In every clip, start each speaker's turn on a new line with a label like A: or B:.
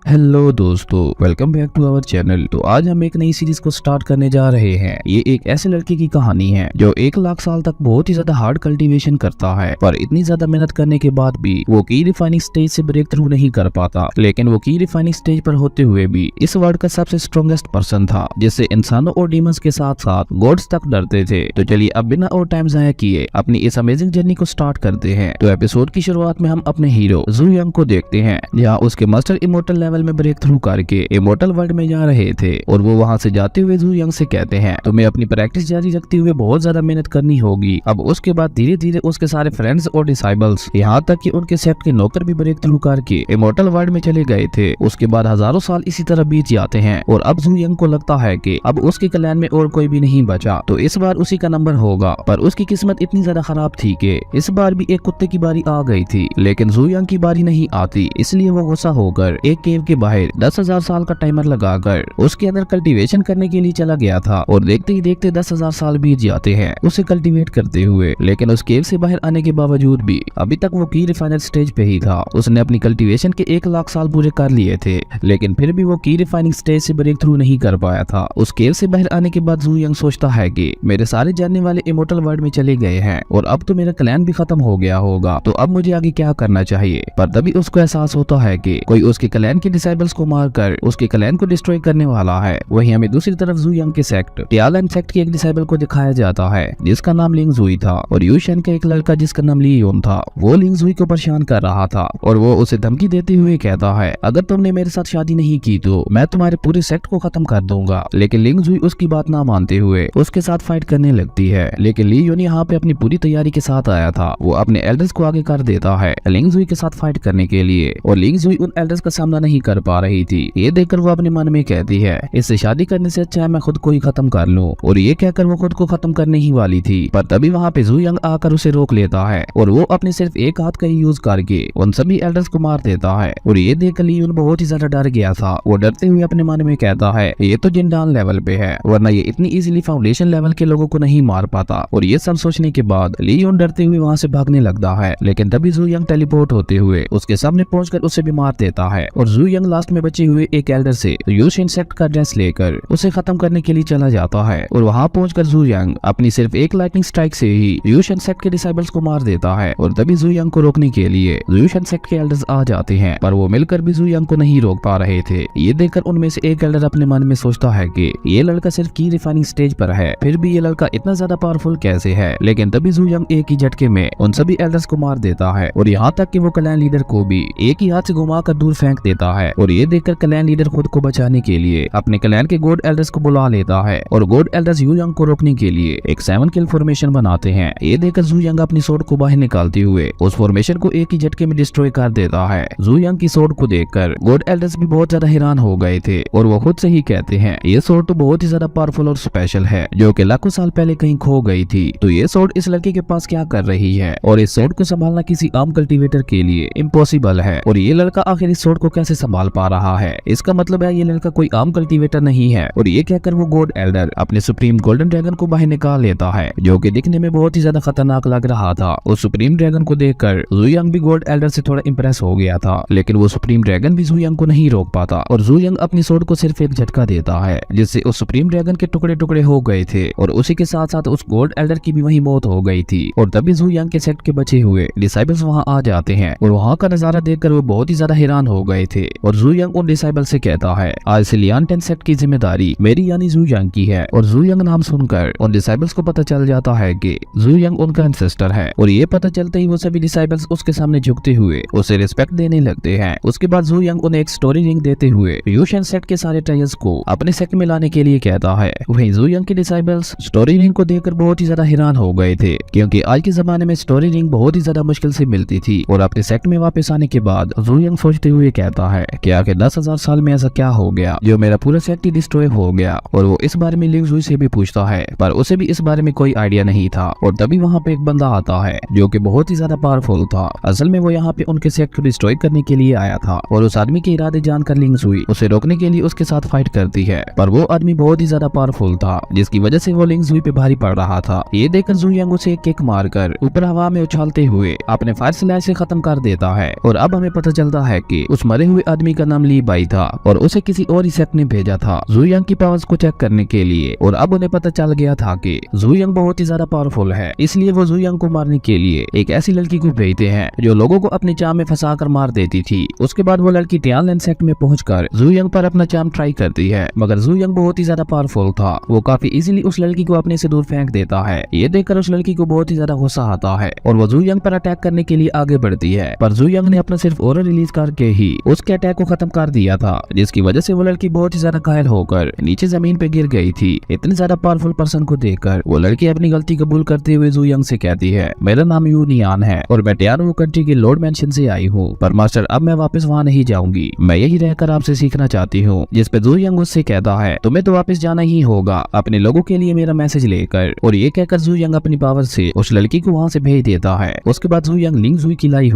A: Hello दोस्तों, welcome back to our channel. तो आज हम एक नई सीरीज को स्टार्ट करने जा रहे हैं। ये एक ऐसे लड़के की कहानी है जो 1 लाख साल तक बहुत ही ज्यादा हार्ड कल्टीवेशन करता है, पर इतनी ज्यादा मेहनत करने के बाद भी वो की रिफाइनिंग स्टेज से ब्रेक थ्रू नहीं कर पाता। लेकिन वो की रिफाइनिंग स्टेज पर होते हुए भी इस वर्ल्ड का सबसे स्ट्रॉन्गेस्ट पर्सन था, जिससे इंसानों और डीमंस के साथ साथ गॉड्स तक डरते थे। तो चलिए अब बिना और टाइम जाया किए अपनी इस अमेजिंग जर्नी को स्टार्ट करते हैं। तो एपिसोड की शुरुआत में हम अपने हीरो जू यंग को देखते हैं, जहाँ उसके मास्टर इमोर्टल लेवल में ब्रेक थ्रू करके इमोर्टल वर्ल्ड में जा रहे थे। और वो वहाँ से जाते हुए जू यंग से कहते हैं, तुम्हें अपनी प्रैक्टिस जारी रखते हुए बहुत ज्यादा मेहनत करनी होगी। अब उसके बाद धीरे धीरे उसके सारे फ्रेंड्स और डिसाइबल्स, यहाँ तक कि उनके सेक्ट के नौकर भी ब्रेक थ्रू करके इमोर्टल वर्ल्ड में चले गए थे। उसके बाद हजारों साल इसी तरह बीत जाते हैं और अब जू यंग को लगता है कि अब उसके क्लैन में और कोई भी नहीं बचा, तो इस बार उसी का नंबर होगा। पर उसकी किस्मत इतनी ज्यादा खराब थी कि इस बार भी एक कुत्ते की बारी आ गई थी, लेकिन जू यंग की बारी नहीं आती। इसलिए वो गुस्सा होकर एक केव के बाहर 10,000 साल का टाइमर लगाकर उसके अंदर कल्टीवेशन करने के लिए चला गया था। और देखते ही देखते 10,000 साल बीत जाते हैं उसे कल्टीवेट करते हुए। लेकिन उस केव से बाहर आने के बावजूद भी अभी तक वो की रिफाइनर स्टेज पे ही था। उसने अपनी कल्टीवेशन के 1 लाख साल पूरे कर लिए थे, लेकिन फिर भी वो की रिफाइनिंग स्टेज से ब्रेक थ्रू नहीं कर पाया था। उस केव से बाहर आने के बाद जू यंग सोचता है कि मेरे सारे जानने वाले इमोर्टल वर्ल्ड में चले गए हैं और अब तो मेरा क्लैन भी खत्म हो गया होगा, तो अब मुझे आगे क्या करना चाहिए। पर तभी उसको एहसास होता है कि कोई उसके क्लैन के डिसाइबल्स को मारकर उसके क्लैन को डिस्ट्रॉय करने वाला है। वहीं हमें दूसरी तरफ जू यंग के सेक्ट टियालन सेक्ट के एक डिसाइबल को दिखाया जाता है, जिसका नाम लिंग जुई था। और यूशन का एक लड़का जिसका नाम ली योन था, वो लिंग जुई को परेशान कर रहा था और वो उसे धमकी देते हुए कहता है, अगर तुमने मेरे साथ शादी नहीं की तो मैं तुम्हारे पूरे सेक्ट को खत्म कर दूंगा। लेकिन लिंग जुई उसकी बात ना मानते हुए उसके साथ फाइट करने लगती है। लेकिन ली योन यहाँ पे अपनी पूरी तैयारी के साथ आया था। वो अपने एल्डर्स को आगे कर देता है लिंग जुई के साथ फाइट करने के लिए, और लिंग जुई उन एल्डर्स का सामना नहीं कर पा रही थी। ये देखकर वो अपने मन में कहती है, इससे शादी करने से अच्छा है मैं खुद को ही खत्म कर लूं। और ये कहकर वो खुद को खत्म करने ही वाली थी, पर तभी वहाँ पे जू यंग आकर उसे रोक लेता है और वो अपने सिर्फ एक हाथ का ही यूज करके उन सभी एल्डर्स को मार देता है। और ये देखकर ली योन बहुत ही ज्यादा डर गया था। वो डरते हुए अपने मन में कहता है, ये तो जिंदान लेवल पे है, वरना ये इतनी इजीली फाउंडेशन लेवल के लोगों को नहीं मार पाता। और ये सब सोचने के बाद ली योन डरते हुए वहाँ से भागने लगता है। लेकिन तभी जू यंग टेलीपोर्ट होते हुए उसके सामने पहुंचकर उसे भी मार देता है। और जू यंग लास्ट में बचे हुए एक एल्डर से यूशन सेक्ट का ड्रेस लेकर उसे खत्म करने के लिए चला जाता है। और वहाँ पहुंचकर जू यंग अपनी सिर्फ एक लाइटनिंग स्ट्राइक से ही यूशन सेक्ट के डिसाइबल्स को मार देता है। और तभी जू यंग को रोकने के लिए यूशन सेक्ट के एल्डर्स आ जाते हैं, पर वो मिलकर भी जू यंग को नहीं रोक पा रहे थे। ये देखकर उनमें से एक एल्डर अपने मन में सोचता है कि ये लड़का सिर्फ की रिफाइनिंग स्टेज पर है, फिर भी ये लड़का इतना ज्यादा पावरफुल कैसे है। लेकिन तभी जू यंग एक ही झटके में उन सभी एल्डर्स को मार देता है, और यहाँ तक कि वो क्लैन लीडर को भी एक ही हाथ से घुमाकर दूर फेंक देता है। और ये देखकर क्लैन लीडर खुद को बचाने के लिए अपने क्लैन के गॉड एल्डर्स को बुला लेता है, और गॉड एल्डर्स जू यंग को रोकने के लिए एक 7 किल फॉर्मेशन बनाते हैं। ये देखकर जू यंग अपनी सोर्ड को बाहर निकालते हुए उस फॉर्मेशन को एक ही झटके में डिस्ट्रॉय कर देता है। जू यंग की सोर्ड को देखकर गॉड एल्डर्स भी बहुत ज्यादा हैरान हो गए थे, और वो खुद से ही कहते हैं, ये सोर्ड तो बहुत ही ज्यादा पावरफुल और स्पेशल है, जो कि लाखों साल पहले कहीं खो गई थी। तो ये सोर्ड इस लड़के के पास क्या कर रही है, और इस सोर्ड को संभालना किसी आम कल्टीवेटर के लिए इम्पॉसिबल है। और ये लड़का आखिर इस सोर्ड को कैसे संभाल पा रहा है, इसका मतलब है ये लड़का कोई आम कल्टीवेटर नहीं है। और ये कहकर वो गॉड एल्डर अपने सुप्रीम गोल्डन ड्रैगन को बाहर निकाल लेता है, जो कि दिखने में बहुत ही ज्यादा खतरनाक लग रहा था। उस सुप्रीम ड्रैगन को देखकर जू यंग भी गॉड एल्डर से थोड़ा इंप्रेस हो गया था, लेकिन वो सुप्रीम ड्रैगन भी जू यंग को नहीं रोक पाता। और जू यंग अपनी सोर्ड को सिर्फ एक झटका देता है, जिससे उस सुप्रीम ड्रैगन के टुकड़े टुकड़े हो गए थे, और उसी के साथ साथ उस गॉड एल्डर की भी वही मौत हो गई थी। और तभी जू यंग के सेक्ट के बचे हुए डिसाइबल्स वहाँ आ जाते हैं, और वहाँ का नजारा देखकर वो बहुत ही ज्यादा हैरान हो गए थे। और जू यंग उन डिसाइबल से कहता है, आज से लियान 10 सेक्ट की जिम्मेदारी मेरी यानी जू यंग की है। और जू यंग नाम सुनकर उन डिसाइबल्स को पता चल जाता है कि जू यंग उनका एंसेस्टर है। और ये पता चलते ही वो सभी डिसाइबल्स उसके सामने झुकते हुए उसे रिस्पेक्ट देने लगते हैं। उसके बाद जू यंग उन्हें एक स्टोरी रिंग देते हुए यूशन सेक्ट के सारे ट्रायल्स को अपने सेक्ट में लाने के लिए कहता है। वहीं जू यंग के डिसाइबल्स स्टोरी रिंग को देखकर बहुत ही ज्यादा हैरान हो गए थे, क्योंकि आज के जमाने में स्टोरी रिंग बहुत ही ज्यादा मुश्किल से मिलती थी। और अपने सेक्ट में वापस आने के बाद जू यंग सोचते हुए कहता है कि आखिर 10,000 साल में ऐसा क्या हो गया जो मेरा पूरा सेक्ट ही डिस्ट्रॉय हो गया। और वो इस बारे में लिंग जुई से भी पूछता है, पर उसे भी इस बारे में कोई आइडिया नहीं था। और तभी वहाँ पे एक बंदा आता है जो कि बहुत ही ज्यादा पावरफुल था। असल में वो यहाँ पे उनके सेक्ट को डिस्ट्रॉय करने के लिए आया था, और उस आदमी के इरादे जानकर लिंग जुई उसे रोकने के लिए उसके साथ फाइट करती है। पर वो आदमी बहुत ही ज्यादा पावरफुल था, जिसकी वजह से वो लिंग जुई पे भारी पड़ रहा था। ये देखकर जू यंग उसे एक किक मारकर ऊपर हवा में उछालते हुए अपने फायर स्लैश से खत्म कर देता है। और अब हमें पता चलता है कि उस मरे हुए आदमी का नाम ली बाई था और उसे किसी और सेक्ट ने भेजा था जू यंग की पावर्स को चेक करने के लिए। और अब उन्हें पता चल गया था कि जू यंग बहुत ही ज्यादा पावरफुल है, इसलिए वो जू यंग को मारने के लिए एक ऐसी लड़की को भेजते हैं जो लोगों को अपने चाम में फंसा कर मार देती थी। उसके बाद वो लड़की टियानलेन सेक्ट में पहुंचकर जू यंग पर अपना चाम ट्राई करती है, मगर जू यंग बहुत ही ज्यादा पावरफुल था। वो काफी इजीली उस लड़की को अपने से दूर फेंक देता है। ये देखकर उस लड़की को बहुत ही ज्यादा गुस्सा आता है और वो जू यंग पर अटैक करने के लिए आगे बढ़ती है, पर जू यंग ने अपना सिर्फ ऑरा रिलीज करके ही उसके अटैक को खत्म कर दिया था, जिसकी वजह से वो लड़की बहुत ही ज्यादा घायल होकर नीचे जमीन पे गिर गई थी। इतने ज्यादा पावरफुल पर्सन को देखकर वो लड़की अपनी गलती कबूल करते हुए जू यंग से कहती है, मेरा नाम यूनियान है और मैं टियानो कंट्री के लॉर्ड मेंशन से आई हूँ, पर मास्टर अब मैं वापस वहाँ नहीं जाऊंगी, मैं यही रहकर आपसे सीखना चाहती हूँ। जिस पे जू यंग उससे कहता है, तुम्हें तो वापस जाना ही होगा अपने लोगों के लिए मेरा मैसेज लेकर। और ये कहकर जू यंग अपनी पावर से उस लड़की को वहाँ से भेज देता है। उसके बाद जू यंग लिंग जुई की लाई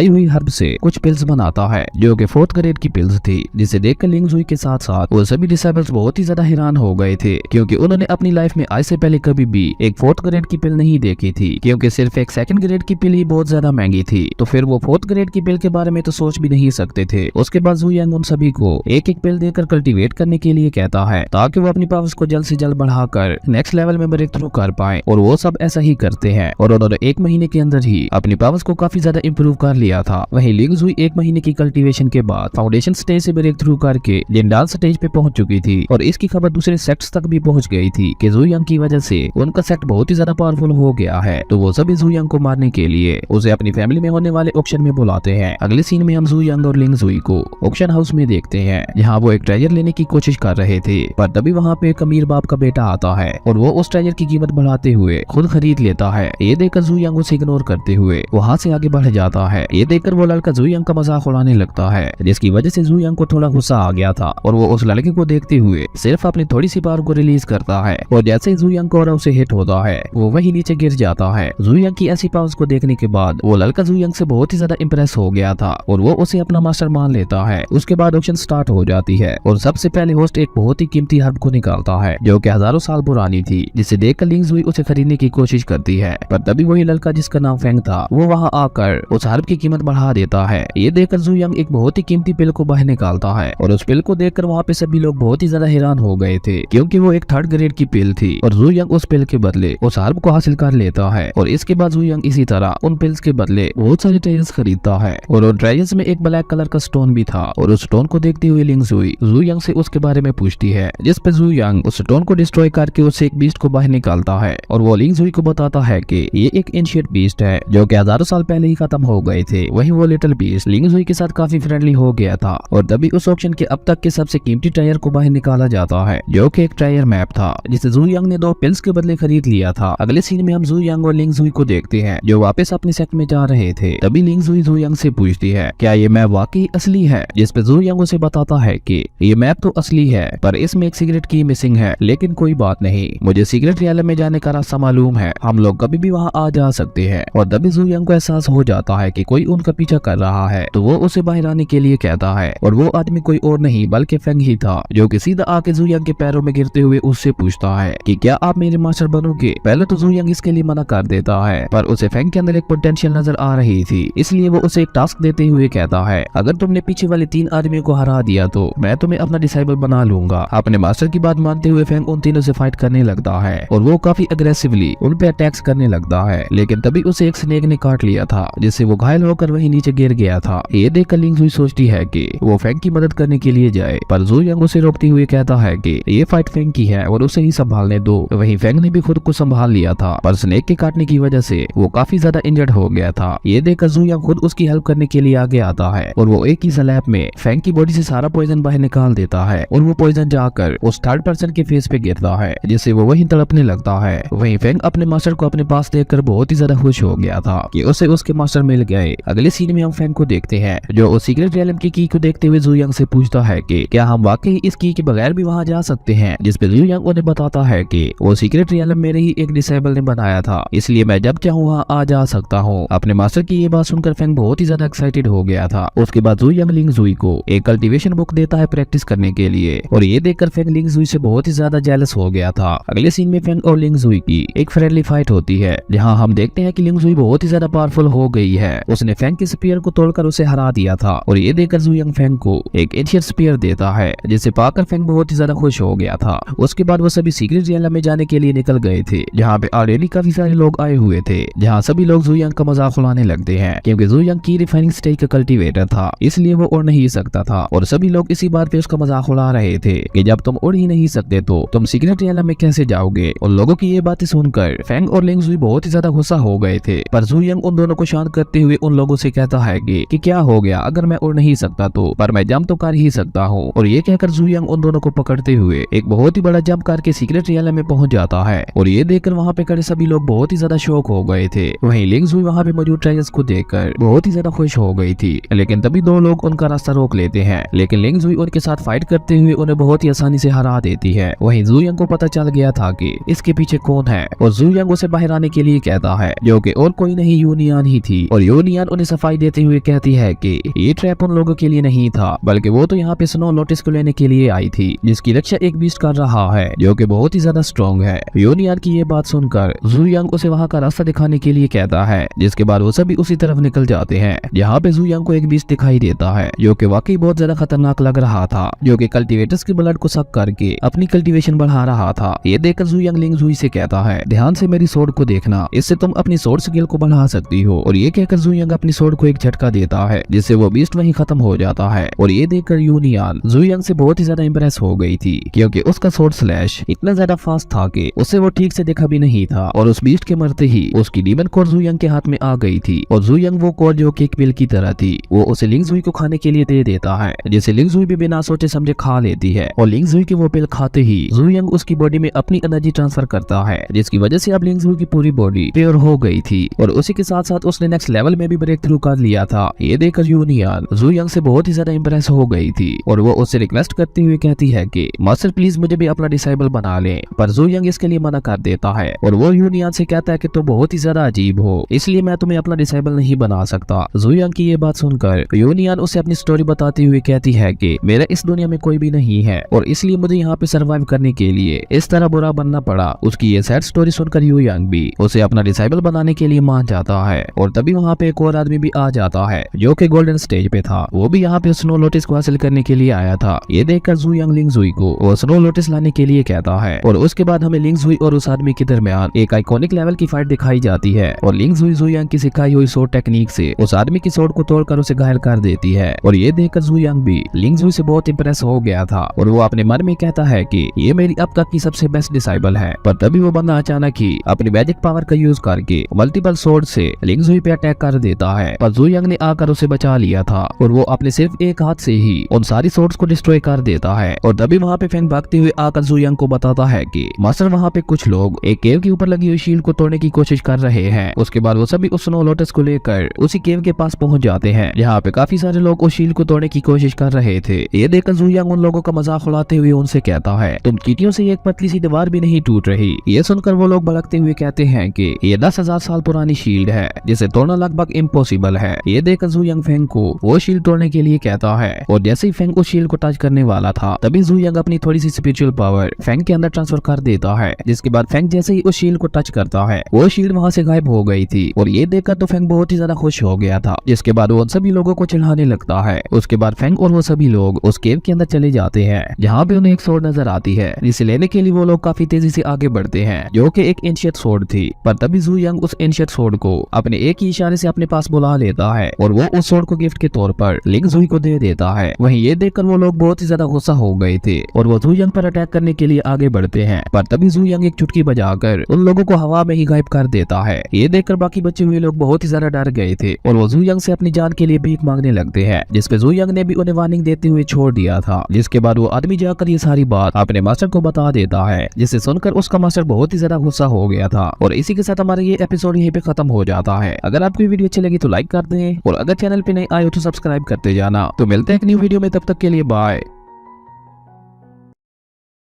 A: हुई हर्ब से कुछ पिल्स बनाता है जो कि 4th ग्रेड की पिल्स थी, जिसे देखकर लिंग जुई के साथ साथ वो सभी डिसेबल्स बहुत ही ज्यादा हैरान हो गए थे, क्योंकि उन्होंने अपनी लाइफ में आज से पहले कभी भी एक 4th ग्रेड की पिल नहीं देखी थी, क्योंकि सिर्फ एक 2nd ग्रेड की पिल ही बहुत ज्यादा महंगी थी। तो फिर वो 4th ग्रेड की पिल के बारे में तो सोच भी नहीं सकते थे। उसके बाद जू यंग उन सभी को एक एक पिल देकर कल्टीवेट करने के लिए कहता है, ताकि वो अपनी पावर्स को जल्द से जल्द बढ़ाकर नेक्स्ट लेवल में ब्रेक थ्रू कर पाए। और वो सब ऐसा ही करते हैं और उन्होंने 1 महीने के अंदर ही अपनी पावर्स को काफी ज्यादा इंप्रूव कर लिया था। वहीं लिंग जुई 1 महीने की कल्टीवेशन के बाद फाउंडेशन स्टेज से ब्रेक थ्रू करके लिंडाल स्टेज पे पहुंच चुकी थी और इसकी खबर दूसरे सेक्ट्स तक भी पहुंच गई थी कि जू यंग की वजह से उनका सेक्ट बहुत ही ज्यादा पावरफुल हो गया है। तो वो सभी जू यंग को मारने के लिए उसे अपनी फैमिली में होने वाले ऑक्शन में बुलाते हैं। अगले सीन में हम जू यंग और लिंग जुई को ऑक्शन हाउस में देखते हैं, जहाँ वो एक ट्रेजर लेने की कोशिश कर रहे थे, पर तभी वहाँ पे एक अमीर बाप का बेटा आता है और वो उस ट्रेजर की कीमत बढ़ाते हुए खुद खरीद लेता है। ये देखकर जू यंग उसे इग्नोर करते हुए वहाँ से आगे बढ़ जाता है। ये देखकर वो लड़का जू यंग का मजाक उड़ाने लगता है, जिसकी वजह से जू यंग को थोड़ा गुस्सा आ गया था और वो उस लड़के को देखते हुए सिर्फ अपनी थोड़ी सी पावर को रिलीज करता है और जैसे ही जू यंग को उसे हिट होता है वो वही नीचे गिर जाता है। जू यंग की ऐसी पावर्स को देखने के बाद वो लड़का जू यंग से बहुत ही ज्यादा इंप्रेस हो गया था और वो उसे अपना मास्टर मान लेता है। उसके बाद ऑक्शन स्टार्ट हो जाती है और सबसे पहले होस्ट एक बहुत ही कीमती हर्ब को निकालता है जो कि हजारों साल पुरानी थी, जिसे देखकर लिंग जुई उसे खरीदने की कोशिश करती है, पर तभी वही लड़का जिसका नाम फेंग था वो वहाँ आकर उस हर्ब की कीमत बढ़ा देता है। ये देखकर जू यंग एक बहुत ही कीमती पिल को बाहर निकालता है और उस पिल को देखकर वहाँ पे सभी लोग बहुत ही ज्यादा हैरान हो गए थे, क्योंकि वो एक 3rd ग्रेड की पिल थी और जू यंग उस पिल के बदले उस हर्ब को हासिल कर लेता है। और इसके बाद जू यंग इसी तरह उन पिल्स के बदले बहुत सारे ट्रेजर्स खरीदता है और उन ट्रेजर्स में एक ब्लैक कलर का स्टोन भी था और उस स्टोन को देखते हुए लिंग जुई जू यंग से उसके बारे में पूछती है, जिस पे जू यंग उस स्टोन को डिस्ट्रॉय करके उससे एक बीस्ट को बाहर निकालता है और वो लिंग जुई को बताता है कि ये एक एंशिएंट बीस्ट है जो कि हजारों साल पहले ही खत्म हो गए थे। वहीं वो लिटिल बीस्ट लिंग जुई के साथ काफी फ्रेंडली हो गया था और तभी उस ऑक्शन के अब तक के सबसे कीमती ट्रायर को बाहर निकाला जाता है, जो कि एक ट्रायर मैप था जिसे जू यंग ने 2 पिल्स के बदले खरीद लिया था। अगले सीन में हम जू यंग और लिंग जुई को देखते हैं जो वापस अपने सेक्ट में जा रहे थे। तभी लिंग जुई जू यंग से पूछती है, क्या ये मैप वाकई असली है? जिस पे जू यंग उसे बताता है कि ये मैप तो असली है, पर इसमें एक सीक्रेट की मिसिंग है, लेकिन कोई बात नहीं, मुझे सीक्रेट रियल में जाने का रास्ता मालूम है, हम लोग कभी भी वहाँ आ जा सकते हैं। और तभी जू यंग को एहसास हो जाता है कि कोई उनका पीछा कर रहा है, तो वो उसे बाहर आने के लिए कहता है और वो आदमी कोई और नहीं बल्कि फेंग ही था, जो कि सीधा आके जू यंग के पैरों में गिरते हुए उससे पूछता है कि क्या आप मेरे मास्टर बनोगे? पहले तो जू यंग इसके लिए मना कर देता है, पर उसे फेंग के अंदर एक पोटेंशियल नजर आ रही थी, इसलिए वो उसे एक टास्क देते हुए कहता है, अगर तुमने पीछे वाले 3 आदमियों को हरा दिया तो मैं तुम्हें अपना डिसाइबल बना लूंगा। अपने मास्टर की बात मानते हुए फेंग उन तीनों से फाइट करने लगता है और वो काफी अग्रेसिवली उन पे अटैक्स करने लगता है, लेकिन तभी उसे एक स्नेक ने काट लिया था, जिससे वो घायल होकर वहीं नीचे गिर गया था। ये देखकर लिंग जुई सोचती है कि वो फेंग की मदद करने के लिए जाए, पर जू यंग उसे रोकते हुए कहता है कि ये फाइट फेंग की है और उसे ही संभालने दो। वहीं फेंग ने भी खुद को संभाल लिया था, पर स्नेक के काटने की वजह से वो काफी ज्यादा इंजर्ड हो गया था। ये देखकर जू यंग खुद उसकी हेल्प करने के लिए आगे आता है और वो एक ही स्लैप में फेंग की बॉडी से सारा पॉइजन बाहर निकाल देता है और वो पॉइजन जाकर उस 3rd पर्सन के फेस पे गिरता है, जिससे वो वहीं तड़पने लगता है। वहीं फेंग अपने मास्टर को अपने पास देखकर बहुत ही ज्यादा खुश हो गया था कि उसे उसके मास्टर मिल गए। अगले सीन में हम फेंग को देखते हैं जो उस सीक्रेट रियलम की को देखते हुए जू यंग से पूछता है कि क्या हम वाकई इस की के बगैर भी वहां जा सकते हैं? जिस पे जू यंग उन्हें बताता है कि वो सीक्रेट रियलम मेरे ही एक डिसेबल ने बनाया था, इसलिए मैं जब चाहूँ वहाँ आ जा सकता हूँ। अपने मास्टर की ये बात सुनकर फेंग बहुत ही ज्यादा एक्साइटेड हो गया था। उसके बाद जू यंग लिंग जुई को एक कल्टीवेशन बुक देता है प्रैक्टिस करने के लिए और ये देखकर फेंग लिंग जुई से बहुत ही ज्यादा जेलस हो गया था। अगले सीन में फेंग और लिंग जुई की एक फ्रेंडली फाइट होती है, जहाँ हम देखते हैं कि लिंग जुई बहुत ही ज्यादा पावरफुल हो गई है। उसने फेंग के स्पीयर को तोड़कर उसे हरा दिया था और ये देकर जू यंग फेंग को एक एंशिएंट स्पीयर देता है, जिसे पाकर फेंग बहुत ही ज्यादा खुश हो गया था। उसके बाद वो सभी सीक्रेट रियल में जाने के लिए निकल गए थे, जहाँ पे ऑलरेडी काफी सारे लोग आए हुए थे, जहाँ सभी लोग जू यंग का मजाक उड़ाने लगते हैं, क्योंकि जू यंग की रिफाइनिंग स्टेज का कल्टीवेटर था, इसलिए वो उड़ नहीं सकता था। और सभी लोग इसी बात पे उसका मजाक उड़ा रहे थे कि जब तुम उड़ ही नहीं सकते तो तुम सीक्रेट रियल में कैसे जाओगे। और लोगों की ये बातें सुनकर फेंग और लिंग जुई बहुत ही ज्यादा गुस्सा हो गए थे, पर जू यंग उन दोनों को शांत करते हुए उन लोगों से कहता है कि क्या हो गया, अगर मैं उड़ नहीं सकता तो, पर मैं जंप तो कर ही सकता हूँ। और ये कहकर जू यंग उन दोनों को पकड़ते हुए एक बहुत ही बड़ा जंप करके सीक्रेट रियल में पहुंच जाता है। और ये देखकर वहाँ पे खड़े सभी लोग बहुत ही ज्यादा शॉक हो गए थे। वहीं लिंग जुई वहाँ पे मौजूद ट्रेजर्स को देखकर बहुत ही ज्यादा खुश हो गई थी, लेकिन तभी दो लोग उनका रास्ता रोक लेते हैं, लेकिन लिंग जुई उनके साथ फाइट करते हुए उन्हें बहुत ही आसानी से हरा देती है। वहीं जू यंग को पता चल गया था कि इसके पीछे कौन है, और जू यंग उसे बाहर आने के लिए कहता है, जो कि और कोई नहीं यूनियन ही थी। और यूनियन उन्हें सफाई देते हुए कहती है कि ये ट्रैप उन लोगों के लिए नहीं था, बल्कि वो तो यहाँ पे स्नो लोटस को लेने के लिए आई थी, जिसकी रक्षा एक बीस्ट कर रहा है, जो कि बहुत ही ज्यादा स्ट्रॉन्ग है। यूनियन की ये बात सुनकर जू यंग उसे वहाँ का रास्ता दिखाने के लिए कहता है, जिसके बाद वो सभी उसी तरफ निकल जाते हैं, जहाँ पे जू यंग को एक बीस्ट दिखाई देता है, जो कि वाकई बहुत ज्यादा खतरनाक लग रहा था, जो कि कल्टीवेटर्स के ब्लड को सक करके अपनी कल्टीवेशन बढ़ा रहा था। ये देखकर जू यंग लिंग जुई से कहता है, ध्यान से मेरी सोर्ड को देखना, इससे तुम अपनी सोर्ड स्किल को बढ़ा सकती हो। और ये कहकर जू यंग अपनी सोर्ड को एक झटका देता है, जिससे वो बीस्ट वहीं खत्म हो जाता है। और ये देखकर यूनियन जू यंग से बहुत ही ज्यादा इंप्रेस हो गई थी, क्योंकि उसका सोर्ड स्लैश इतना ज्यादा फास्ट था कि उसे वो ठीक से देखा भी नहीं था। और उस बीस्ट के मरते ही उसकी डीमन कोर जू यंग के हाथ में आ गई थी, और जू यंग वो कोर जो कि एक पिल की तरह थी, वो उसे लिंग जुई को खाने के लिए दे देता है, जिसे लिंग जुई भी बिना सोचे समझे खा लेती है। और लिंग जुई की वो पिल खाते ही जू यंग उसकी बॉडी में अपनी एनर्जी ट्रांसफर करता है, जिसकी वजह से अब लिंग जुई की पूरी बॉडी प्योर हो गई थी। और उसी के साथ साथ उसने नेक्स्ट लेवल में भी ब्रेक थ्रू कर लिया था। ये देखकर यूनियन जू यंग से बहुत ही ज्यादा इंप्रेस हो गई थी, और वो उससे रिक्वेस्ट करते हुए कहती है कि मास्टर प्लीज मुझे भी अपना डिसेबल बना ले, पर जू यंग इसके लिए मना कर देता है। और वो यूनियन से कहता है कि तुम बहुत ही ज्यादा अजीब हो, इसलिए मैं तुम्हें अपना डिसेबल नहीं बना सकता। जू यंग की ये बात सुनकर यूनियन उसे अपनी स्टोरी बताती हुई कहती है कि मेरा इस दुनिया में कोई भी नहीं है, और इसलिए मुझे यहाँ पे सर्वाइव करने के लिए इस तरह बुरा बनना पड़ा। उसकी ये सैड स्टोरी सुनकर यू यंग भी उसे अपना डिसेबल बनाने के लिए मान जाता है। और तभी वहाँ पे एक और आदमी भी आ जाता है, जो कि गोल्डन स्टेज पे था। वो भी यहाँ पे स्नो लोटस को हासिल करने के लिए आया था। ये देखकर जू यंग लिंग जुई को वो स्नो लोटस लाने के लिए कहता है। और उसके बाद हमें लिंग जुई और उस आदमी के दरमियान एक आइकॉनिक लेवल की फाइट दिखाई जाती है, और लिंग जुई जू यंग की सिखाई हुई सोर्ड टेक्निक से उस आदमी की सोर्ड को तोड़कर उसे घायल कर देती है। और ये देखकर जू यंग भी लिंग जुई से बहुत इंप्रेस हो गया था, और वो अपने मन में कहता है कि ये मेरी अब तक की सबसे बेस्ट डिसाइबल है। पर तभी वो बंदा अचानक ही अपनी मैजिक पावर का यूज करके मल्टीपल सोर्ड से लिंग जुई पे अटैक कर देता है, पर जू यंग ने आकर उसे बचा लिया था, और वो अपने सिर्फ एक हाथ से ही उन सारी सोर्ड्स को डिस्ट्रॉय कर देता है। और तभी वहाँ पे फेंग भागते हुए आकर जू यंग को बताता है कि मास्टर वहाँ पे कुछ लोग एक केव के ऊपर लगी हुई शील्ड को तोड़ने की कोशिश कर रहे हैं। उसके बाद वो सभी उस स्नो लोटस को लेकर उसी केव के पास पहुंच जाते हैं, जहाँ पे काफी सारे लोग उस शील्ड को तोड़ने की कोशिश कर रहे थे। ये देखकर जू यंग उन लोगों का मजाक उड़ाते हुए उनसे कहता है, तुम चींटियों से एक पतली सी दीवार भी नहीं टूट रही। ये सुनकर वो लोग भड़कते हुए कहते हैं कि ये 10,000 साल पुरानी शील्ड है, जिसे तोड़ना लगभग इम्पॉसिबल है। ये देखकर जू यंग फेंग को वो शील्ड तोड़ने के लिए कहता है, और जैसे ही फेंग उस शील्ड को टच करने वाला था, तभी जू यंग अपनी थोड़ी सी स्पिरिचुअल पावर फेंग के अंदर ट्रांसफर कर देता है, जिसके बाद फेंग जैसे ही उस शील्ड को टच करता है, वो शील्ड वहाँ से गायब हो गई थी। और ये देखकर तो फेंग बहुत ही ज्यादा खुश हो गया था, जिसके बाद वो उन सभी लोगों को चिढ़ाने लगता है। उसके बाद फेंग और वो सभी लोग उस केव के अंदर चले जाते हैं, जहाँ पे उन्हें एक सोर्ड नजर आती है, जिसे लेने के लिए वो लोग काफी तेजी से आगे बढ़ते हैं, जो कि एक एंशिएंट सोर्ड थी। पर तभी जू यंग उस एंशिएंट सोर्ड को अपने एक ही इशारे से अपने पास बुला लेता है, और वो उस सोर्ड को गिफ्ट के तौर पर लिंग जुई को दे देता है। वहीं ये देखकर वो लोग बहुत ही ज्यादा गुस्सा हो गए थे, और वो जू यंग पर अटैक करने के लिए आगे बढ़ते हैं। पर तभी जू यंग एक चुटकी बजाकर उन लोगों को हवा में ही गायब कर देता है। ये देखकर बाकी बचे हुए लोग बहुत ही ज्यादा डर गए थे, और वो जू यंग से अपनी जान के लिए भीख मांगने लगते हैं, जिसपे जू यंग ने भी उन्हें वार्निंग देते हुए छोड़ दिया था। जिसके बाद वो आदमी जाकर ये सारी बात अपने मास्टर को बता देता है, जिसे सुनकर उसका मास्टर बहुत ही ज्यादा गुस्सा हो गया था। और इसी के साथ हमारा ये एपिसोड यहीं पे खत्म हो जाता है। अगर आपको वीडियो अच्छी लगी तो लाइक कर दें, और अगर चैनल पे नए आए हो तो सब्सक्राइब करते जाना। तो मिलते हैं एक न्यू वीडियो में, तब तक के लिए बाय।